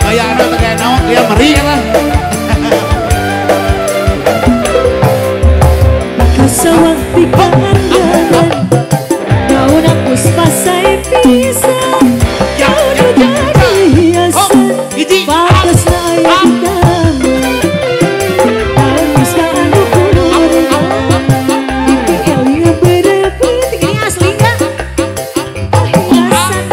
Kayak anak kayak naon dia meri lah. Kasawang tigaan jalan daun puspa saya bisa daun jadi hiasan batas na ayat dama daun bisa anu kulur dipikir lihat berapa ini asli gak? Hiasan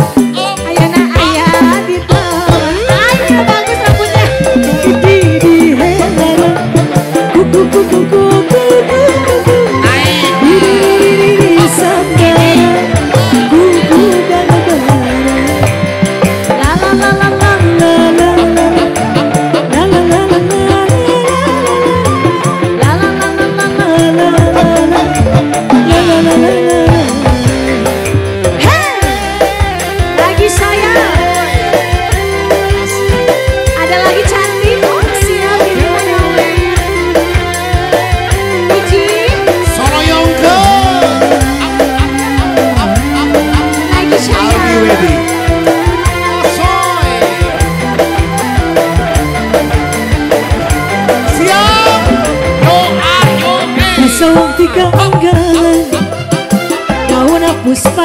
ayana ayah di taman ayah bagus rambutnya di heran kuku kuku kuku Kasawang tiga anggalan daun puspa